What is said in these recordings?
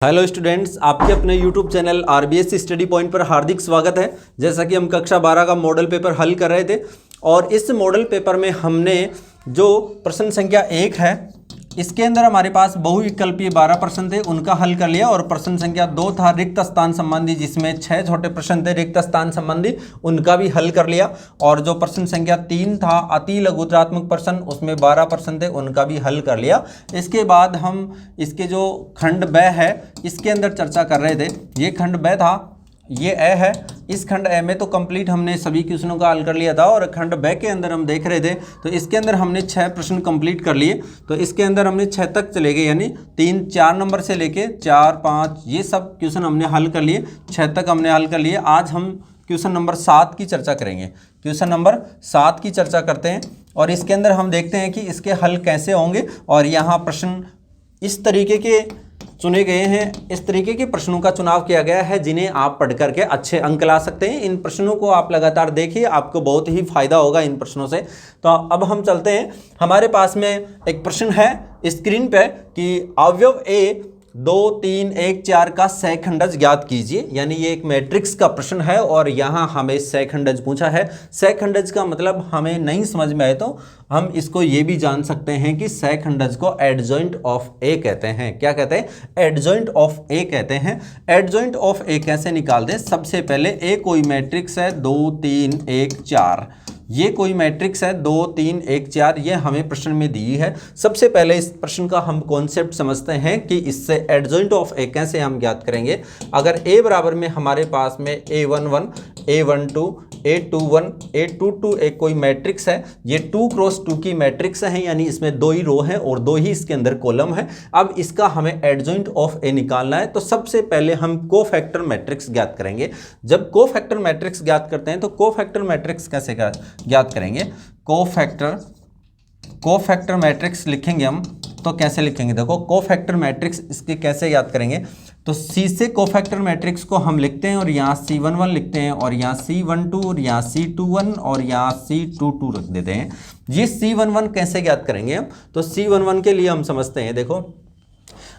Hello students, आपके अपने YouTube channel RBS study point पर हार्दिक स्वागत है। जैसा कि हम कक्षा 12 का मॉडल पेपर हल कर रहे थे और इस मॉडल पेपर में हमने जो प्रश्न संख्या 1 है इसके अंदर हमारे पास बहुविकल्पीय 12 प्रश्न थे, उनका हल कर लिया। और प्रश्न संख्या 2 था रिक्त स्थान संबंधी, जिसमें 6 छोटे प्रश्न थे रिक्त स्थान संबंधी, उनका भी हल कर लिया। और जो प्रश्न संख्या 3 था अति लघुत्रात्मक प्रश्न, उसमें 12 प्रश्न थे, उनका भी हल कर लिया। इसके बाद हम इसके जो खंड ब है इसके अंदर चर्चा कर रहे थे। ये खंड ब था, ये ए है। इस खंड ए में तो कंप्लीट हमने सभी क्वेश्चनों का हल कर लिया था और खंड ब के अंदर हम देख रहे थे तो इसके अंदर हमने 6 प्रश्न कंप्लीट कर लिए। तो इसके अंदर हमने 6 तक चले गए, यानी 3 4 नंबर से लेके 4 5 ये सब क्वेश्चन हमने हल कर लिए। 6 तक हमने हल कर लिए। आज हम क्वेश्चन नंबर 7 की चर्चा करेंगे। क्वेश्चन नंबर 7 की चर्चा करते हैं और इसके अंदर हम देखते हैं कि इसके हल कैसे होंगे। और यहाँ प्रश्न इस तरीके के चुने गए हैं, इस तरीके के प्रश्नों का चुनाव किया गया है जिन्हें आप पढ़ करके अच्छे अंक ला सकते हैं। इन प्रश्नों को आप लगातार देखिए, आपको बहुत ही फायदा होगा इन प्रश्नों से। तो अब हम चलते हैं। हमारे पास में एक प्रश्न है स्क्रीन पे कि अवयव ए 2 3 1 4 का सहखंडज ज्ञात कीजिए। यानी ये एक मैट्रिक्स का प्रश्न है और यहाँ हमें सहखंडज पूछा है। सहखंडज का मतलब हमें नहीं समझ में आए तो हम इसको ये भी जान सकते हैं कि सहखंडज को एडजॉइंट ऑफ ए कहते हैं। क्या कहते हैं? एडजॉइंट ऑफ ए कहते हैं। एडजॉइंट ऑफ ए कैसे निकालते हैं? सबसे पहले ए कोई मैट्रिक्स है 2 3 1 4, ये कोई मैट्रिक्स है 2 3 1 4, ये हमें प्रश्न में दी है। सबसे पहले इस प्रश्न का हम कॉन्सेप्ट समझते हैं कि इससे एडजॉइंट ऑफ ए कैसे हम ज्ञात करेंगे। अगर ए बराबर में हमारे पास में a11 a12 a21 a22 एक कोई मैट्रिक्स है, ये 2 क्रॉस 2 की मैट्रिक्स है, यानी इसमें 2 ही रो हैं और 2 ही इसके अंदर कॉलम है। अब इसका हमें एडजॉइंट ऑफ ए निकालना है तो सबसे पहले हम कोफैक्टर मैट्रिक्स ज्ञात करेंगे। जब कोफैक्टर मैट्रिक्स ज्ञात करते हैं तो कोफैक्टर मैट्रिक्स कैसे ज्ञात करेंगे? कोफैक्टर मैट्रिक्स लिखेंगे हम तो कैसे लिखेंगे? देखो कोफैक्टर मैट्रिक्स इसके कैसे याद करेंगे तो सी से कोफैक्टर मैट्रिक्स को हम लिखते हैं और यहाँ C11 लिखते हैं और यहाँ C12 और यहाँ C21 और यहाँ C22 रख देते हैं। ये C11 कैसे ज्ञात करेंगे हम? तो C11 के लिए हम समझते हैं, देखो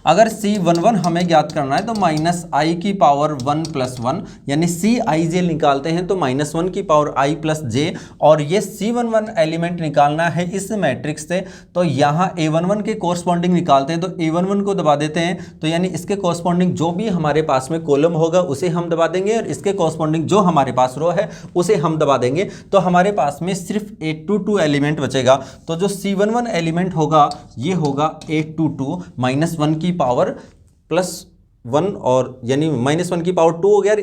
अगर C11 हमें ज्ञात करना है तो -i की पावर 1 + 1, यानी Cij निकालते हैं तो -1 की पावर i + j, और ये C11 एलिमेंट निकालना है इस मैट्रिक्स से। तो यहाँ A11 के कोरस्पॉन्डिंग निकालते हैं तो A11 को दबा देते हैं, तो यानी इसके कोरस्पॉन्डिंग जो भी हमारे पास में कॉलम होगा उसे हम दबा देंगे और इसके कोरस्पॉन्डिंग जो हमारे पास रो है उसे हम दबा देंगे। तो हमारे पास में सिर्फ A22 एलिमेंट बचेगा। तो जो C11 एलिमेंट होगा ये होगा A22 -1 की पावर +1, और यानी -1 की पावर 2 हो गया,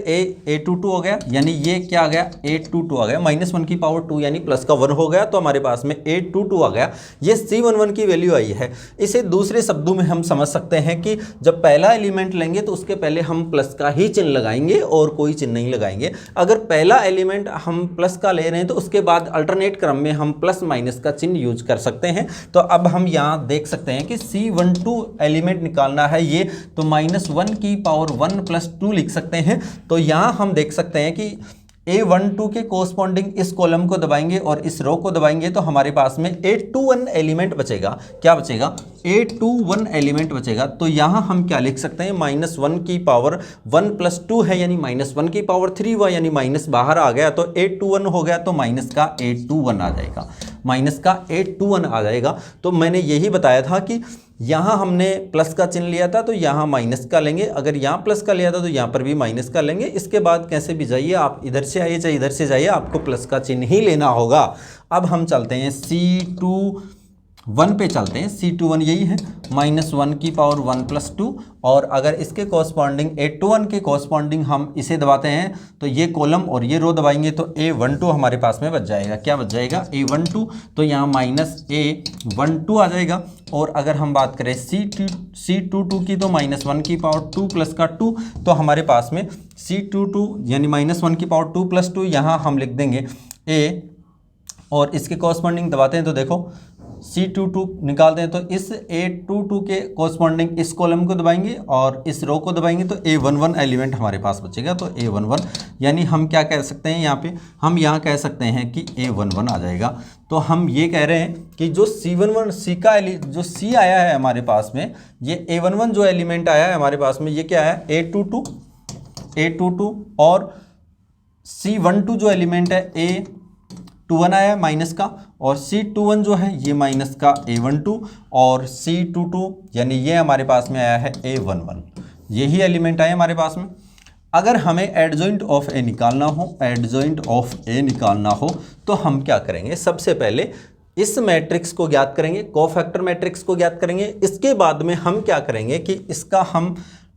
A22 हो गया, यानी ये क्या आ गया? A22 आ गया। -1 की पावर 2 यानी प्लस का 1 हो गया, तो हमारे पास में A22 आ गया। ये C11 की वैल्यू आई है। इसे दूसरे शब्दों में हम समझ सकते हैं कि जब पहला एलिमेंट लेंगे तो उसके पहले हम प्लस का ही चिन्ह लगाएंगे और कोई चिन्ह नहीं लगाएंगे। अगर पहला एलिमेंट हम प्लस का ले रहे हैं तो उसके बाद अल्टरनेट क्रम में हम प्लस माइनस का चिन्ह यूज कर सकते हैं। तो अब हम यहाँ देख सकते हैं कि C12 एलिमेंट निकालना है ये, तो -1 की पावर 1 + 2 लिख सकते हैं। तो यहाँ हम देख सकते हैं कि A12 के कोरस्पॉन्डिंग इस कॉलम को दबाएंगे और इस रो को दबाएंगे तो हमारे पास में A21 एलिमेंट बचेगा। क्या बचेगा? A21 एलिमेंट बचेगा। तो यहाँ हम क्या लिख सकते हैं? -1 की पावर 1 + 2 है, यानी -1 की पावर 3 हुआ, यानी माइनस बाहर आ गया तो A21 हो गया, तो माइनस का A21 आ जाएगा, माइनस का A21 आ जाएगा। तो मैंने यही बताया था कि यहाँ हमने प्लस का चिन्ह लिया था तो यहाँ माइनस का लेंगे, अगर यहाँ प्लस का लिया था तो यहाँ पर भी माइनस का लेंगे। इसके बाद कैसे भी जाइए, आप इधर से आइए चाहे इधर से जाइए, आपको प्लस का चिन्ह ही लेना होगा। अब हम चलते हैं C21 पे चलते हैं। C21 यही है, -1 की पावर 1 + 2, और अगर इसके कोरस्पॉन्डिंग A21 के कोरस्पॉन्डिंग हम इसे दबाते हैं तो ये कॉलम और ये रो दबाएंगे तो A12 हमारे पास में बच जाएगा। क्या बच जाएगा? A12। तो यहाँ -A12 आ जाएगा। और अगर हम बात करें C22 की तो -1 की पावर 2 + का 2, तो हमारे पास में C22 यानी -1 की पावर 2 + 2, यहाँ हम लिख देंगे A, और इसके कॉरस्पॉन्डिंग दबाते हैं तो देखो C22 निकालते हैं तो इस A22 के कोरस्पॉन्डिंग इस कॉलम को दबाएंगे और इस रो को दबाएंगे तो A11 एलिमेंट हमारे पास बचेगा। तो A11 यानी हम क्या कह सकते हैं यहाँ पे, हम यहाँ कह सकते हैं कि A11 आ जाएगा। तो हम ये कह रहे हैं कि जो C11 C का जो C आया है हमारे पास में, ये A11 जो एलिमेंट आया है हमारे पास में, ये क्या है A22 और C12 जो एलिमेंट है A21 आया है माइनस का, और C21 जो है ये माइनस का A12, और C22 यानी ये हमारे पास में आया है A11। यही एलिमेंट आए हमारे पास में। अगर हमें एडजॉइंट ऑफ ए निकालना हो तो हम क्या करेंगे, सबसे पहले इस मैट्रिक्स को ज्ञात करेंगे, कोफैक्टर मैट्रिक्स को ज्ञात करेंगे। इसके बाद में हम क्या करेंगे कि इसका हम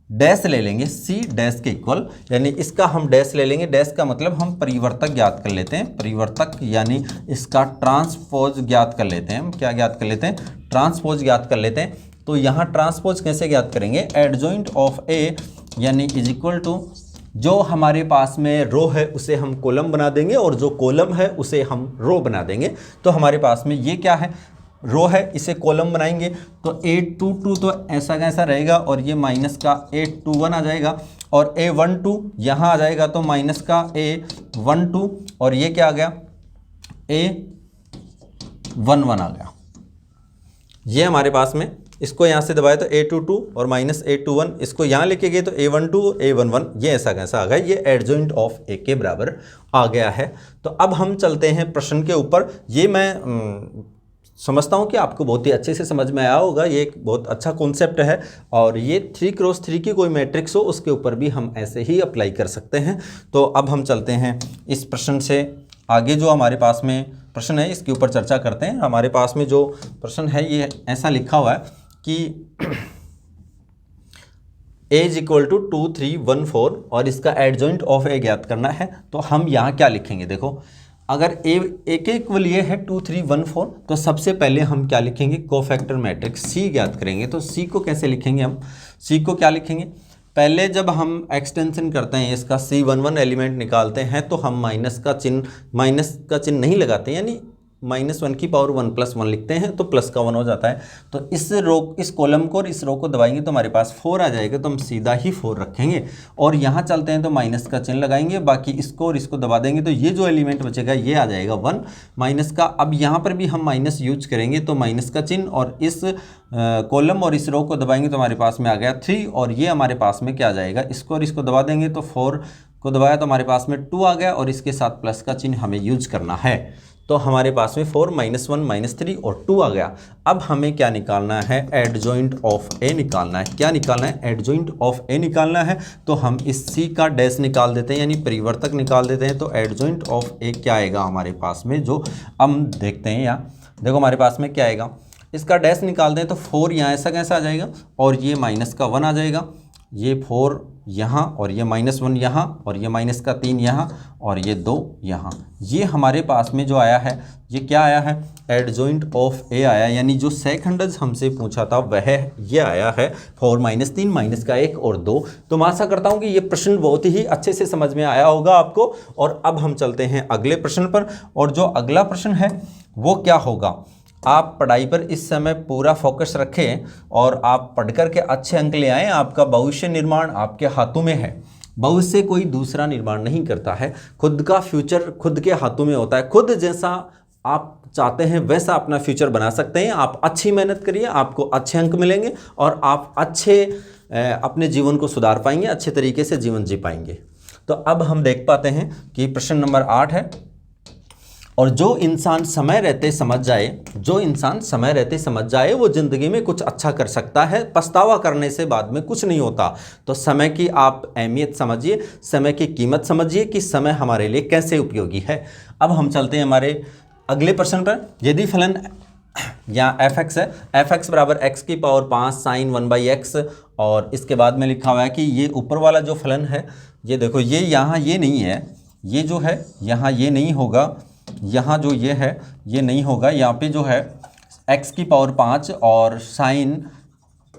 डैश ले लेंगे, C डैश के इक्वल, यानी इसका हम डैश ले लेंगे। डैश का मतलब हम परिवर्तक ज्ञात कर लेते हैं, परिवर्तक यानी इसका ट्रांसपोज ज्ञात कर लेते हैं। हम क्या ज्ञात कर लेते हैं, ट्रांसपोज ज्ञात कर लेते हैं। तो यहाँ ट्रांसपोज कैसे ज्ञात करेंगे, एडजॉइंट ऑफ ए यानी इज इक्वल टू जो हमारे पास में रो है उसे हम कॉलम बना देंगे और जो कॉलम है उसे हम रो बना देंगे। तो हमारे पास में ये क्या है, रो है, इसे कॉलम बनाएंगे तो A22 तो ऐसा कैसा रहेगा और ये माइनस का A21 आ जाएगा, और A12 यहाँ आ जाएगा तो माइनस का A12, और ये क्या आ गया A11 आ गया। ये हमारे पास में, इसको यहाँ से दबाया तो A22 और माइनस A21, इसको यहाँ लेके गए तो A12 A11, ये ऐसा कैसा आ गया, ये एडजॉइंट ऑफ ए के बराबर आ गया है। तो अब हम चलते हैं प्रश्न के ऊपर। ये मैं समझता हूँ कि आपको बहुत ही अच्छे से समझ में आया होगा। ये एक बहुत अच्छा कॉन्सेप्ट है और ये 3x3 की कोई मैट्रिक्स हो उसके ऊपर भी हम ऐसे ही अप्लाई कर सकते हैं। तो अब हम चलते हैं इस प्रश्न से आगे। जो हमारे पास में प्रश्न है इसके ऊपर चर्चा करते हैं। हमारे पास में जो प्रश्न है ये ऐसा लिखा हुआ है कि a इज इक्वल टू 2 3 1 4 और इसका एडजॉइंट ऑफ ए ज्ञात करना है। तो हम यहाँ क्या लिखेंगे, देखो अगर ए के इक्वल ये है 2 3 1 4 तो सबसे पहले हम क्या लिखेंगे, कोफैक्टर मैट्रिक्स C ज्ञात करेंगे। तो C को कैसे लिखेंगे, हम C को क्या लिखेंगे, पहले जब हम एक्सटेंशन करते हैं इसका C11 एलिमेंट निकालते हैं तो हम माइनस का चिन्ह नहीं लगाते, यानी -1 की पावर 1 + 1 लिखते हैं तो प्लस का 1 हो जाता है। तो इस कॉलम को और इस रो को दबाएंगे तो हमारे पास 4 आ जाएगा, तो हम सीधा ही 4 रखेंगे और यहाँ चलते हैं तो माइनस का चिन्ह लगाएंगे, बाकी इसको और इसको दबा देंगे तो ये जो एलिमेंट बचेगा ये आ जाएगा 1 माइनस का। अब यहाँ पर भी हम माइनस यूज करेंगे तो माइनस का चिन्ह, और इस कॉलम और इस रो को दबाएंगे तो हमारे पास में आ गया 3, और ये हमारे पास में क्या आ जाएगा, इसको और इसको दबा देंगे तो 4 को दबाया तो हमारे पास में 2 आ गया, और इसके साथ प्लस का चिन्ह हमें यूज करना है। तो हमारे पास में 4 -1 -3 और 2 आ गया। अब हमें क्या निकालना है, एडजॉइंट ऑफ ए निकालना है। क्या निकालना है, एडजॉइंट ऑफ ए निकालना है। तो हम इस C का डैश निकाल देते हैं, यानी परिवर्तक निकाल देते हैं। तो एडजॉइंट ऑफ ए क्या आएगा हमारे पास में, जो हम देखते हैं यहाँ, देखो हमारे पास में क्या आएगा, इसका डैश निकाल दें तो 4 यहाँ ऐसा कैसा आ जाएगा, और ये माइनस का 1 आ जाएगा, ये 4 यहाँ, और ये -1 यहाँ, और ये माइनस का 3 यहाँ, और ये 2 यहाँ। ये हमारे पास में जो आया है ये क्या आया है, एडजॉइंट ऑफ ए आया, यानी जो सेकंडज हमसे पूछा था वह ये आया है 4 -3 माइनस का 1 और 2। तो मैं आशा करता हूँ कि ये प्रश्न बहुत ही अच्छे से समझ में आया होगा आपको। और अब हम चलते हैं अगले प्रश्न पर, और जो अगला प्रश्न है वो क्या होगा, आप पढ़ाई पर इस समय पूरा फोकस रखें और आप पढ़कर के अच्छे अंक ले आएँ। आपका भविष्य निर्माण आपके हाथों में है, भविष्य से कोई दूसरा निर्माण नहीं करता है, खुद का फ्यूचर खुद के हाथों में होता है। खुद जैसा आप चाहते हैं वैसा अपना फ्यूचर बना सकते हैं। आप अच्छी मेहनत करिए, आपको अच्छे अंक मिलेंगे और आप अच्छे अपने जीवन को सुधार पाएंगे, अच्छे तरीके से जीवन जी पाएंगे। तो अब हम देख पाते हैं कि प्रश्न नंबर 8 है, और जो इंसान समय रहते समझ जाए वो ज़िंदगी में कुछ अच्छा कर सकता है। पछतावा करने से बाद में कुछ नहीं होता। तो समय की आप अहमियत समझिए, समय की कीमत समझिए कि समय हमारे लिए कैसे उपयोगी है। अब हम चलते हैं हमारे अगले प्रश्न पर। यदि फलन यहाँ f(x) है, f(x) बराबर x की पावर 5 sin 1/x, और इसके बाद में लिखा हुआ है कि ये ऊपर वाला जो फलन है, ये देखो ये यहाँ ये नहीं है, ये जो है यहाँ ये नहीं होगा, यहाँ जो ये है ये नहीं होगा। यहाँ पे जो है x की पावर 5 और साइन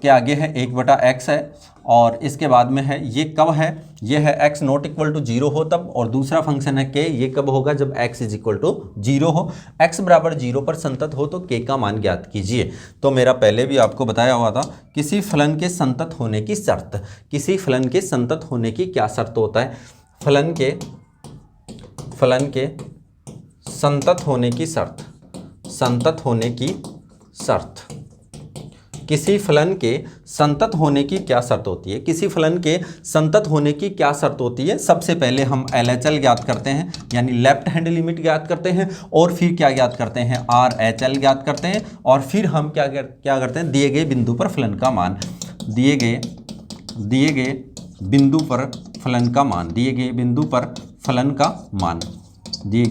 के आगे है 1/x है, और इसके बाद में है ये कब है, ये है x नॉट इक्वल टू 0 हो तब, और दूसरा फंक्शन है k, ये कब होगा जब x इज इक्वल टू 0 हो। x बराबर 0 पर संतत हो तो k का मान ज्ञात कीजिए। तो मेरा पहले भी आपको बताया हुआ था, किसी फलन के संतत होने की शर्त, किसी फलन के संतत होने की क्या शर्त होता है, फलन के संतत होने की शर्त, संतत होने की शर्त, किसी फलन के संतत होने की क्या शर्त होती है, किसी फलन के संतत होने की क्या शर्त होती है। सबसे पहले हम LHL ज्ञात करते हैं, यानी लेफ्ट हैंड लिमिट ज्ञात करते हैं, और फिर क्या ज्ञात करते हैं, RHL ज्ञात करते हैं, और फिर हम क्या करते हैं, दिए गए बिंदु पर फलन का मान, दिए गए बिंदु पर फलन का मान, दिए गए बिंदु पर फलन का मान, दिए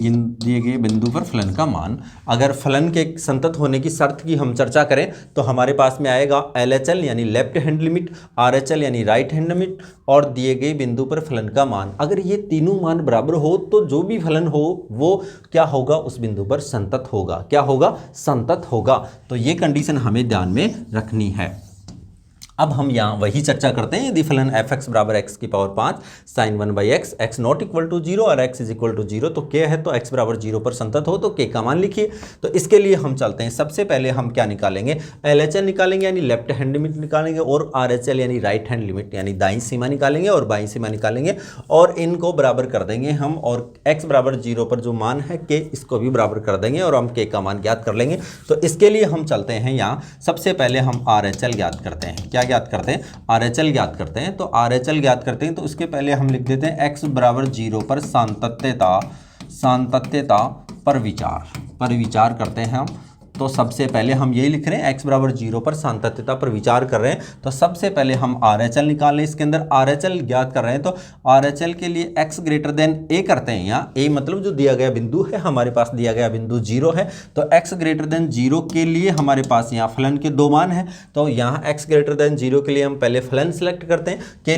गए बिंदु पर फलन का मान। अगर फलन के संतत होने की शर्त की हम चर्चा करें तो हमारे पास में आएगा LHL यानी लेफ्ट हैंड लिमिट, RHL यानी राइट हैंड लिमिट, और दिए गए बिंदु पर फलन का मान। अगर ये तीनों मान बराबर हो तो जो भी फलन हो वो क्या होगा, उस बिंदु पर संतत होगा। क्या होगा, संतत होगा। तो ये कंडीशन हमें ध्यान में रखनी है। अब हम यहाँ वही चर्चा करते हैं, यदि फलन f(x) बराबर x की power 5 sin 1/x, x not equal to 0 और x इज इक्वल टू 0, तो k है तो x बराबर 0 पर संतत हो तो k का मान लिखिए। तो इसके लिए हम चलते हैं, सबसे पहले हम क्या निकालेंगे, LHL निकालेंगे यानी लेफ्ट हैंड लिमिट निकालेंगे, और RHL यानी राइट हैंड लिमिट यानी दाईं सीमा निकालेंगे और बाईं सीमा निकालेंगे, और इनको बराबर कर देंगे हम, और x बराबर 0 पर जो मान है k, इसको भी बराबर कर देंगे और हम k का मान ज्ञात कर लेंगे। तो इसके लिए हम चलते हैं यहाँ, सबसे पहले हम RHL ज्ञात करते हैं। क्या ज्ञात करते हैं, RHL ज्ञात करते हैं। तो RHL ज्ञात करते हैं तो उसके पहले हम लिख देते हैं x बराबर 0 पर सातत्यता पर विचार करते हैं हम। तो सबसे पहले हम यही लिख रहे हैं, x बराबर 0 पर सातत्यता पर विचार कर रहे हैं। तो सबसे पहले हम RHL निकाल लें, इसके अंदर RHL ज्ञात कर रहे हैं। तो RHL के लिए x ग्रेटर देन a करते हैं। यहाँ a मतलब जो दिया गया बिंदु है, हमारे पास दिया गया बिंदु 0 है, तो x ग्रेटर देन 0 के लिए हमारे पास यहाँ फलन के दो मान हैं। तो यहाँ x ग्रेटर देन 0 के लिए हम पहले फलन सेलेक्ट करते हैं। के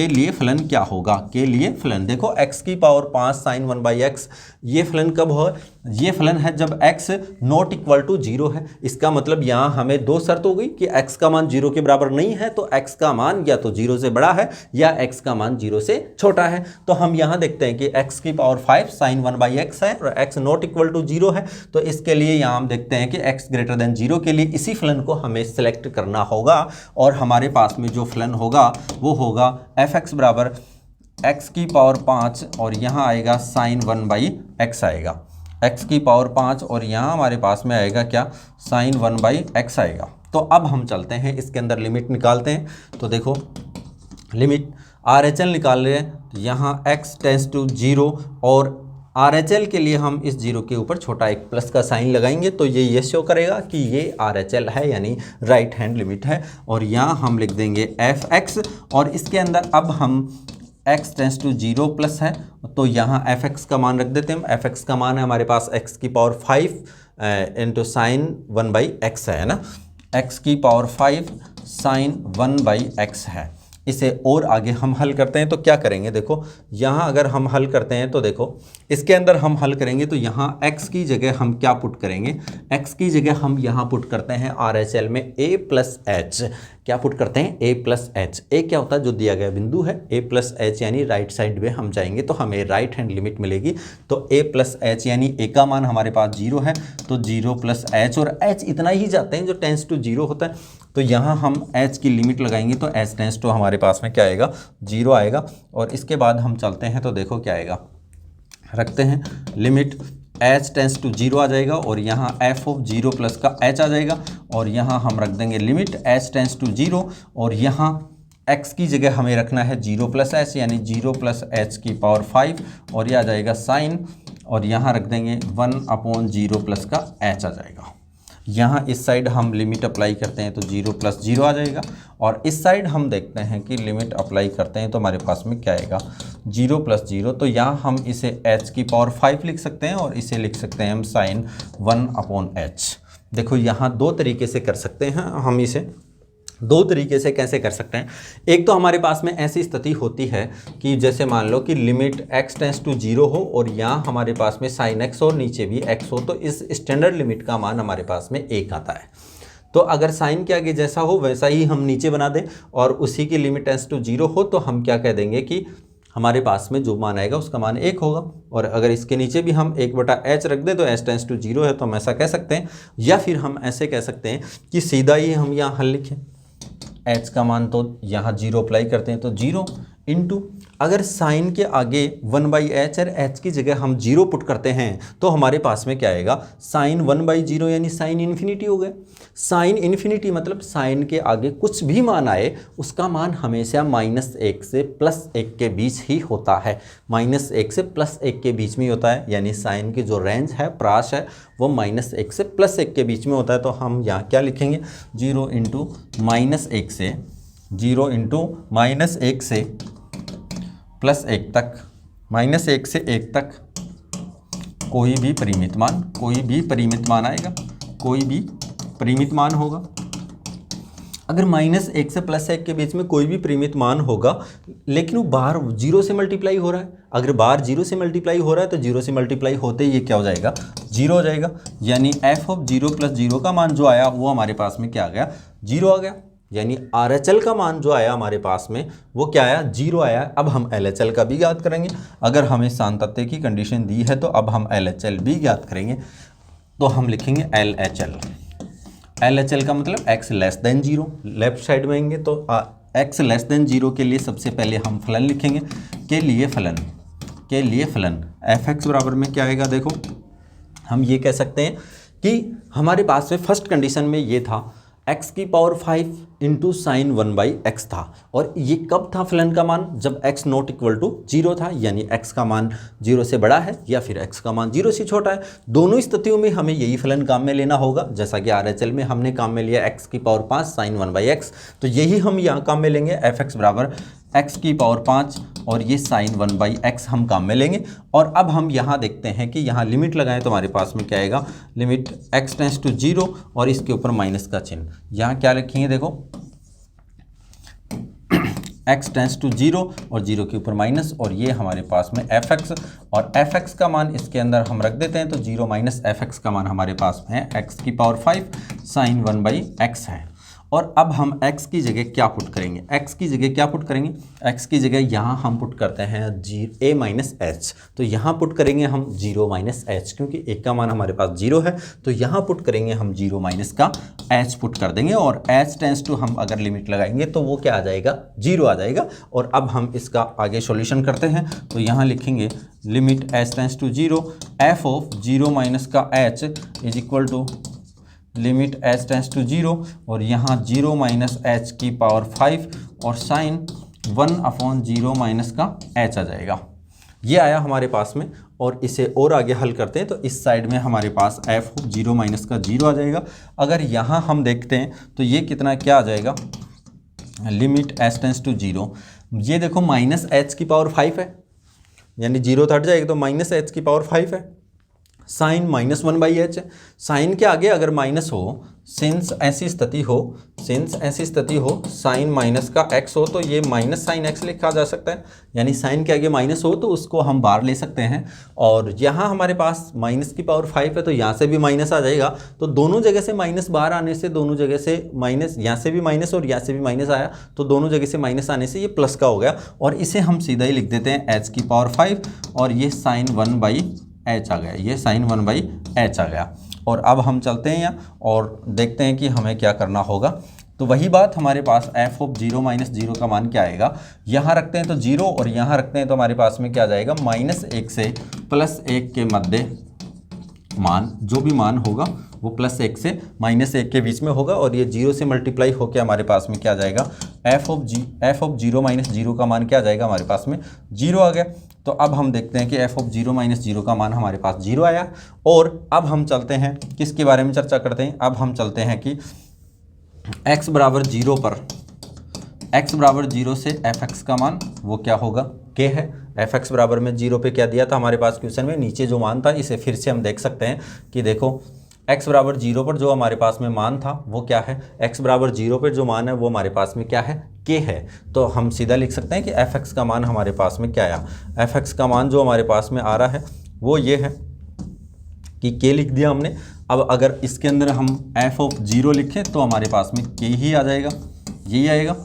लिए फलन क्या होगा, के लिए फलन देखो x की पावर 5 sin 1/x, ये फलन कब हो, ये फलन है जब x नॉट इक्वल टू 0 है। इसका मतलब यहाँ हमें दो शर्त हो गई कि x का मान 0 के बराबर नहीं है, तो x का मान या तो 0 से बड़ा है या x का मान 0 से छोटा है। तो हम यहाँ देखते हैं कि x की पावर 5 sin 1/x है और x नॉट इक्वल टू 0 है। तो इसके लिए यहाँ हम देखते हैं कि x ग्रेटर देन 0 के लिए इसी फलन को हमें सेलेक्ट करना होगा, और हमारे पास में जो फलन होगा वो होगा f(x) बराबर x की पावर 5 और यहाँ आएगा sin 1/x आएगा, x की पावर 5 और यहाँ हमारे पास में आएगा क्या, sin 1/x आएगा। तो अब हम चलते हैं, इसके अंदर लिमिट निकालते हैं। तो देखो लिमिट RHL निकाल रहे हैं, तो यहाँ x टेंड्स टू 0, और RHL के लिए हम इस 0 के ऊपर छोटा एक प्लस का साइन लगाएंगे, तो ये शो करेगा कि ये RHL है यानी राइट हैंड लिमिट है। और यहाँ हम लिख देंगे f(x), और इसके अंदर अब हम x टेंड्स टू 0 प्लस है, तो यहाँ f(x) का मान रख देते हैं। f(x) का मान है हमारे पास x की पावर 5 इंटू साइन 1/x है ना, x की पावर 5 साइन 1/x है। इसे और आगे हम हल करते हैं तो क्या करेंगे, देखो यहाँ अगर हम हल करते हैं तो देखो इसके अंदर हम हल करेंगे तो यहाँ x की जगह हम क्या पुट करेंगे, x की जगह हम यहाँ पुट करते हैं RHL में a प्लस एच। क्या पुट करते हैं, a प्लस एच। a क्या होता है, जो दिया गया बिंदु है, a प्लस एच यानी राइट साइड में हम जाएंगे तो हमें राइट हैंड लिमिट मिलेगी। तो a प्लस एच यानी a का मान हमारे पास 0 है, तो 0 प्लस एच, और h इतना ही जाते हैं जो टेंड्स टू 0 होता है। तो यहाँ हम h की लिमिट लगाएंगे तो h टेंड्स टू हमारे पास में क्या आएगा, 0 आएगा। और इसके बाद हम चलते हैं तो देखो क्या आएगा, रखते हैं लिमिट h टेंड्स टू 0 आ जाएगा, और यहाँ f ऑफ 0 प्लस का h आ जाएगा, और यहाँ हम रख देंगे लिमिट h टेंड्स टू 0, और यहाँ x की जगह हमें रखना है 0 प्लस h यानी 0 प्लस h की पावर 5, और ये आ जाएगा साइन, और यहाँ रख देंगे 1/0 प्लस का h आ जाएगा। यहाँ इस साइड हम लिमिट अप्लाई करते हैं तो 0 प्लस 0 आ जाएगा, और इस साइड हम देखते हैं कि लिमिट अप्लाई करते हैं तो हमारे पास में क्या आएगा, 0 प्लस 0। तो यहाँ हम इसे h की पावर 5 लिख सकते हैं, और इसे लिख सकते हैं हम साइन 1/h। देखो यहाँ दो तरीके से कर सकते हैं हम, इसे दो तरीके से कैसे कर सकते हैं। एक तो हमारे पास में ऐसी स्थिति होती है कि जैसे मान लो कि लिमिट x टेंड्स टू 0 हो और यहाँ हमारे पास में साइन x और नीचे भी x हो, तो इस स्टैंडर्ड लिमिट का मान हमारे पास में 1 आता है। तो अगर साइन के आगे जैसा हो वैसा ही हम नीचे बना दें और उसी की लिमिट टेंड्स टू 0 हो तो हम क्या कह देंगे कि हमारे पास में जो मान आएगा उसका मान 1 होगा। और अगर इसके नीचे भी हम 1/h रख दें तो h टेंड्स टू 0 है, तो हम ऐसा कह सकते हैं। या फिर हम ऐसे कह सकते हैं कि सीधा ही हम यहाँ हल लिखें, h का मान तो यहाँ 0 अप्लाई करते हैं तो 0 इंटू अगर साइन के आगे 1/h और h की जगह हम 0 पुट करते हैं तो हमारे पास में क्या आएगा, साइन 1/0 यानी साइन इन्फिनिटी हो गया। साइन इन्फिनिटी मतलब साइन के आगे कुछ भी मान आए उसका मान हमेशा -1 से +1 के बीच ही होता है, -1 से +1 के बीच में ही होता है। यानी साइन की जो रेंज है, प्राश है, वो -1 से +1 के बीच में होता है। तो हम यहाँ क्या लिखेंगे, 0 इंटू -1 से 0 इंटू -1 से +1 तक, -1 से 1 तक कोई भी परिमित मान आएगा, कोई भी परिमित मान होगा। अगर -1 से +1 के बीच में कोई भी परिमित मान होगा लेकिन वो बाहर 0 से मल्टीप्लाई हो रहा है, अगर बाहर 0 से मल्टीप्लाई हो रहा है तो 0 से मल्टीप्लाई होते ही ये क्या हो जाएगा, 0 हो जाएगा। यानी f ऑफ 0 + 0 का मान जो आया वो हमारे पास में क्या आ गया, 0 आ गया। यानी RHL का मान जो आया हमारे पास में वो क्या आया, 0 आया। अब हम LHL का भी ज्ञात करेंगे। अगर हमें सान्तत्य की कंडीशन दी है तो अब हम LHL भी ज्ञात करेंगे। तो हम लिखेंगे LHL का मतलब x < 0। लेफ्ट साइड में आएंगे तो x < 0 के लिए सबसे पहले हम फलन लिखेंगे, के लिए फलन fx बराबर में क्या आएगा। देखो हम ये कह सकते हैं कि हमारे पास में फर्स्ट कंडीशन में ये था x⁵ इंटू साइन 1/x था। और ये कब था फलन का मान, जब x नॉट इक्वल टू 0 था, यानी x का मान 0 से बड़ा है या फिर x का मान 0 से छोटा है। दोनों स्थितियों में हमें यही फलन काम में लेना होगा। जैसा कि RHL में हमने काम में लिया x⁵ साइन 1/x, तो यही हम यहाँ काम में लेंगे fx बराबर x⁵ और ये साइन 1/x हम काम में लेंगे। और अब हम यहाँ देखते हैं कि यहाँ लिमिट लगाएं तो हमारे पास में क्या आएगा, लिमिट x टेंड्स टू 0 और इसके ऊपर माइनस का चिन्ह। यहाँ क्या लिखेंगे, देखो x टेंड्स टू 0 और 0 के ऊपर माइनस, और ये हमारे पास में fx, और fx का मान इसके अंदर हम रख देते हैं तो 0 - fx का मान हमारे पास में है x⁵ साइन 1/x है। और अब हम x की जगह क्या पुट करेंगे, x की जगह यहाँ हम पुट करते हैं a - h। तो यहाँ पुट करेंगे हम 0 - h, क्योंकि एक का मान हमारे पास 0 है तो यहाँ पुट करेंगे हम 0 - का h पुट कर देंगे। और h टेंड्स टू हम अगर लिमिट लगाएंगे तो वो क्या आ जाएगा, 0 आ जाएगा। और अब हम इसका आगे सॉल्यूशन करते हैं तो यहाँ लिखेंगे limit h tends to 0 f of 0 - का h is equal to limit h tends to 0 और यहाँ 0 - h⁵ और साइन 1/0 - का h आ जाएगा। ये आया हमारे पास में। और इसे और आगे हल करते हैं तो इस साइड में हमारे पास f ऑफ 0 - का 0 आ जाएगा। अगर यहाँ हम देखते हैं तो ये कितना क्या आ जाएगा, लिमिट h टेंड्स टू 0, ये देखो -h⁵ है, यानी 0 तो हट जाएगा तो -h⁵ है। साइन -1/h है, साइन के आगे अगर माइनस हो, सिंस ऐसी स्थिति हो साइन माइनस का x हो तो ये माइनस साइन x लिखा जा सकता है। यानी साइन के आगे माइनस हो तो उसको हम बाहर ले सकते हैं। और यहाँ हमारे पास -5 है तो यहाँ से भी माइनस आ जाएगा। तो दोनों जगह से माइनस बाहर आने से, दोनों जगह से माइनस, यहाँ से भी माइनस और यहाँ से भी माइनस आया तो दोनों जगह से माइनस आने से ये प्लस का हो गया। और इसे हम सीधा ही लिख देते हैं h⁵ और ये साइन 1/h आ गया, ये साइन 1/h आ गया। और अब हम चलते हैं यहाँ और देखते हैं कि हमें क्या करना होगा। तो वही बात, हमारे पास f ऑफ 0 - 0 का मान क्या आएगा, यहाँ रखते हैं तो 0 और यहाँ रखते हैं तो हमारे पास में क्या आ जाएगा, -1 से +1 के मध्य मान, जो भी मान होगा वो +1 से -1 के बीच में होगा। और ये 0 से मल्टीप्लाई होकर हमारे पास में क्या आ जाएगा, f ऑफ 0 - 0 का मान क्या आ जाएगा, हमारे पास में 0 आ गया। तो अब हम देखते हैं कि f ऑफ 0 - 0 का मान हमारे पास 0 आया। और अब हम चलते हैं किसके बारे में चर्चा करते हैं, अब हम चलते हैं कि x बराबर 0 पर, x बराबर 0 से fx का मान वो क्या होगा, k है। fx बराबर में 0 पे क्या दिया था हमारे पास क्वेश्चन में, नीचे जो मान था इसे फिर से हम देख सकते हैं कि देखो x बराबर 0 पर जो हमारे पास में मान था वो क्या है, x बराबर 0 पर जो मान है वो हमारे पास में क्या है, k है। तो हम सीधा लिख सकते हैं कि fx का मान हमारे पास में क्या आया, fx का मान जो हमारे पास में आ रहा है वो ये है कि k लिख दिया हमने। अब अगर इसके अंदर हम एफ ऑफ 0 लिखें तो हमारे पास में के ही आ जाएगा, यही आएगा।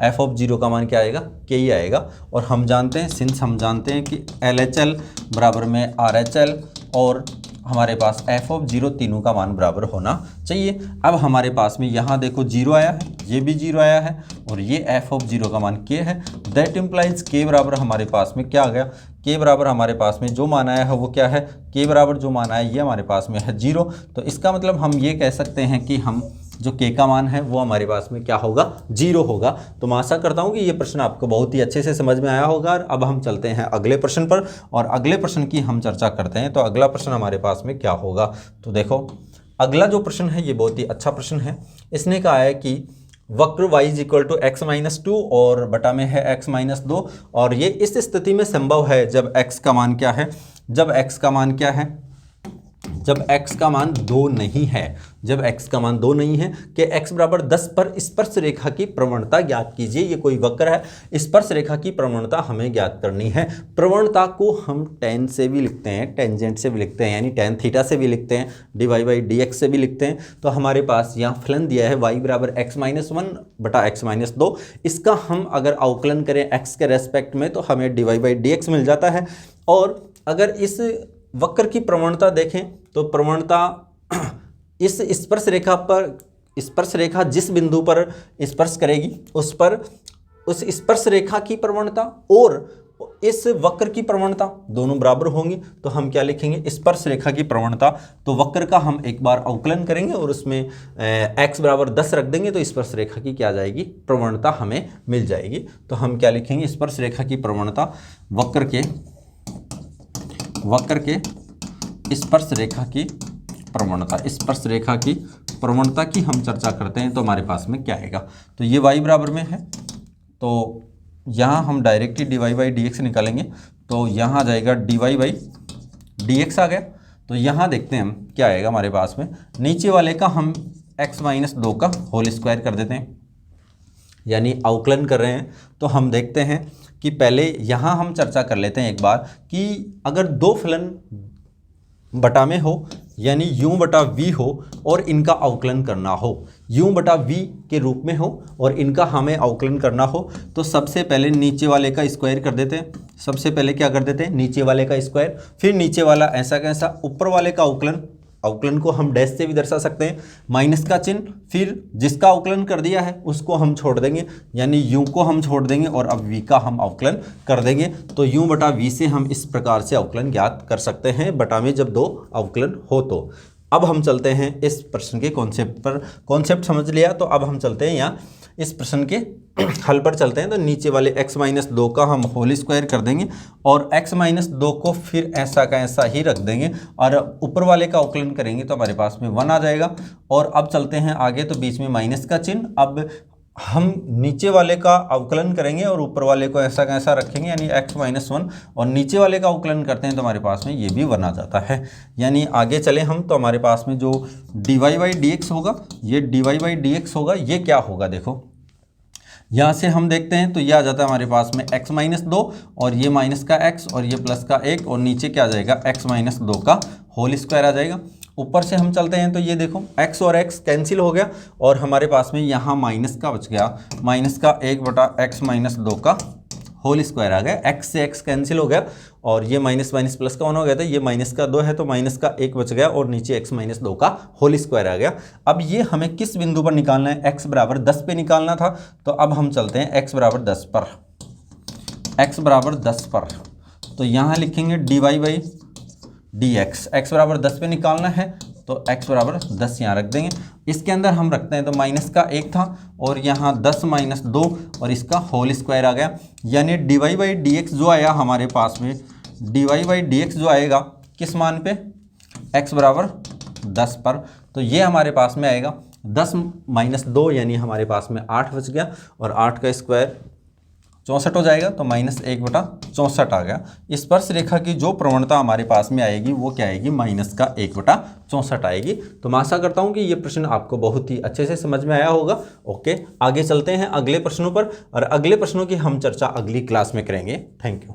एफ ऑफ 0 का मान क्या आएगा, के ही आएगा। और हम जानते हैं, सिंस हम जानते हैं कि LHL बराबर में RHL और हमारे पास एफ ऑफ 0 तीनों का मान बराबर होना चाहिए। अब हमारे पास में यहाँ देखो 0 आया है, ये भी 0 आया है और ये एफ ऑफ 0 का मान के है। दैट इम्प्लाइज के बराबर हमारे पास में क्या आ गया, के बराबर हमारे पास में जो मान आया है वो क्या है, के बराबर जो मान आया ये हमारे पास में है 0। तो इसका मतलब हम ये कह सकते हैं कि हम जो के का मान है वो हमारे पास में क्या होगा, 0 होगा। तो मैं आशा करता हूँ कि ये प्रश्न आपको बहुत ही अच्छे से समझ में आया होगा। अब हम चलते हैं अगले प्रश्न पर और अगले प्रश्न की हम चर्चा करते हैं। तो अगला प्रश्न हमारे पास में क्या होगा, तो देखो अगला जो प्रश्न है ये बहुत ही अच्छा प्रश्न है। इसने कहा है कि वक्र y is equal to x-2 और बटा में है x-2 और ये इस स्थिति में संभव है जब x का मान क्या है, जब x का मान क्या है, जब x का मान 2 नहीं है, जब x का मान 2 नहीं है कि x बराबर 10 पर स्पर्श रेखा की प्रवणता ज्ञात कीजिए। ये कोई वक्र है, स्पर्श रेखा की प्रवणता हमें ज्ञात करनी है। प्रवणता को हम tan से भी लिखते हैं, टेंजेंट से भी लिखते हैं, यानी tan थीटा से भी लिखते हैं, dy/dx से भी लिखते हैं। तो हमारे पास यहाँ फलन दिया है y बराबर x-1 बटा x-2। इसका हम अगर अवकलन करें x के रेस्पेक्ट में तो हमें dy/dx मिल जाता है। और अगर इस वक्र की प्रवणता देखें तो प्रवणता इस स्पर्श रेखा पर, स्पर्श रेखा जिस बिंदु पर स्पर्श करेगी उस पर उस स्पर्श रेखा की प्रवणता और इस वक्र की प्रवणता दोनों बराबर होंगी। तो हम क्या लिखेंगे, स्पर्श रेखा की प्रवणता। तो वक्र का हम एक बार अवकलन करेंगे और उसमें x बराबर 10 रख देंगे तो स्पर्श रेखा की क्या आ जाएगी, प्रवणता हमें मिल जाएगी। तो हम क्या लिखेंगे, स्पर्श रेखा की प्रवणता वक्र के स्पर्श रेखा की प्रवणता, स्पर्श रेखा की प्रवणता की हम चर्चा करते हैं। तो हमारे पास में क्या आएगा, तो ये y बराबर में है तो यहाँ हम डायरेक्ट ही dy/dx निकालेंगे। तो यहाँ आ जाएगा dy/dx आ गया। तो यहाँ देखते हैं हम क्या आएगा हमारे पास में, नीचे वाले का हम x-2 का होल स्क्वायर कर देते हैं, यानी अवकलन कर रहे हैं। तो हम देखते हैं कि पहले यहाँ हम चर्चा कर लेते हैं एक बार कि अगर दो फलन बटा में हो यानी u बटा v हो और इनका अवकलन करना हो, u बटा v के रूप में हो और इनका हमें अवकलन करना हो, तो सबसे पहले नीचे वाले का स्क्वायर कर देते हैं। सबसे पहले क्या कर देते हैं, नीचे वाले का स्क्वायर, फिर नीचे वाला ऐसा कैसा, ऊपर वाले का अवकलन, अवकलन को हम डैश से भी दर्शा सकते हैं, माइनस का चिन्ह, फिर जिसका अवकलन कर दिया है उसको हम छोड़ देंगे, यानी u को हम छोड़ देंगे और अब v का हम अवकलन कर देंगे। तो u बटा v से हम इस प्रकार से अवकलन ज्ञात कर सकते हैं बटा में जब दो अवकलन हो। तो अब हम चलते हैं इस प्रश्न के कॉन्सेप्ट पर, कॉन्सेप्ट समझ लिया तो अब हम चलते हैं यहाँ इस प्रश्न के हल पर चलते हैं। तो नीचे वाले x-2 का हम होल स्क्वायर कर देंगे और x-2 को फिर ऐसा का ऐसा ही रख देंगे और ऊपर वाले का अवकलन करेंगे तो हमारे पास में 1 आ जाएगा। और अब चलते हैं आगे, तो बीच में माइनस का चिन्ह, अब हम नीचे वाले का अवकलन करेंगे और ऊपर वाले को ऐसा का ऐसा रखेंगे यानी x-1 और नीचे वाले का अवकलन करते हैं तो हमारे पास में ये भी 1 आ जाता है। यानी आगे चले हम तो हमारे पास में जो dy/dx होगा, ये dy/dx होगा, ये क्या होगा देखो यहाँ से हम देखते हैं तो ये आ जाता है हमारे पास में x-2 और ये माइनस का x और ये प्लस का 1 और नीचे क्या आ जाएगा, x-2 का होल स्क्वायर आ जाएगा। ऊपर से हम चलते हैं तो ये देखो x और x कैंसिल हो गया और हमारे पास में यहाँ माइनस का बच गया, माइनस का 1 बटा x-2 का होल स्क्वायर आ गया। x से x कैंसिल हो गया और ये माइनस माइनस प्लस का 1 हो गया था, ये माइनस का 2 है तो माइनस का 1 बच गया और नीचे x-2 का होल स्क्वायर आ गया। अब ये हमें किस बिंदु पर निकालना है, x बराबर 10 पे निकालना था। तो अब हम चलते हैं x बराबर 10 पर, x बराबर 10 पर तो यहाँ लिखेंगे dy/dx, x बराबर 10 पे निकालना है तो x बराबर 10 यहाँ रख देंगे। इसके अंदर हम रखते हैं तो माइनस का 1 था और यहाँ 10-2 और इसका होल स्क्वायर आ गया, यानी dy/dx जो आया हमारे पास में, dy/dx जो आएगा किस मान पे, x बराबर 10 पर। तो ये हमारे पास में आएगा 10-2 यानी हमारे पास में 8 बच गया और 8 का स्क्वायर 64 हो जाएगा तो -1/64 आ गया। स्पर्श रेखा की जो प्रवणता हमारे पास में आएगी वो क्या आएगी, -1/64 आएगी। तो मैं आशा करता हूँ कि ये प्रश्न आपको बहुत ही अच्छे से समझ में आया होगा। ओके, आगे चलते हैं अगले प्रश्नों पर और अगले प्रश्नों की हम चर्चा अगली क्लास में करेंगे। Thank you.